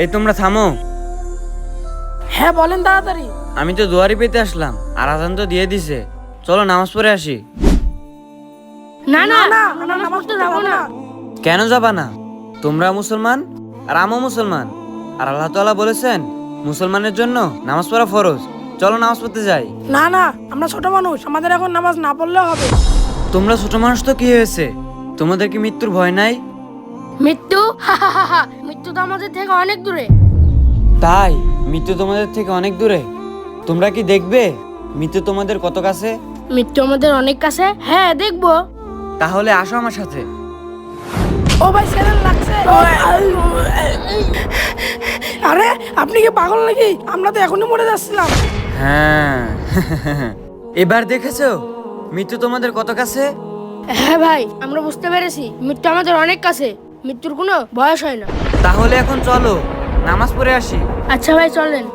এই তোমরা থামো। হ্যাঁ বলেন তাড়াতাড়ি। আমি তো দুয়ারি পেতে আসলাম, আর আজান তো দিয়ে দিছে। চলো নামাজ পড়ে আসি। না না আমরা নামাজ পড়তে যাবো না। কেন যাবা না? তোমরা মুসলমান আর আমিও মুসলমান, আর আল্লাহ তাআলা বলেছেন মুসলমানের জন্য নামাজ পড়া ফরজ। চলো নামাজ পড়তে যাই। না না আমরা ছোট মানুষ, আমাদের এখন নামাজ না পড়লেও হবে। তোমরা ছোট মানুষ তো কি হয়েছে? তোমাদের কি মৃত্যুর ভয় নাই? মৃত্যু? মৃত্যু তো আমাদের থেকে অনেক দূরে। তাই? মৃত্যু তোমাদের থেকে অনেক দূরে? তোমরা কি দেখবে মৃত্যু তোমাদের কত কাছে? মৃত্যু আমাদের অনেক কাছে। হ্যাঁ দেখবো। তাহলে আসো আমার সাথে। ও ভাই সেরেন লাগছে। আরে আপনি কি পাগল নাকি? আমরা তো এখনই মরে যাচ্ছিলাম। হ্যাঁ এবার দেখেছো মৃত্যু তোমাদের কত কাছে? হ্যাঁ ভাই আমরা বুঝতে পেরেছি, মৃত্যু আমাদের অনেক কাছে। মৃত্যুর কোনো বয়স হয় না। তাহলে এখন চলো নামাজ পড়ে আসি। আচ্ছা ভাই চলেন।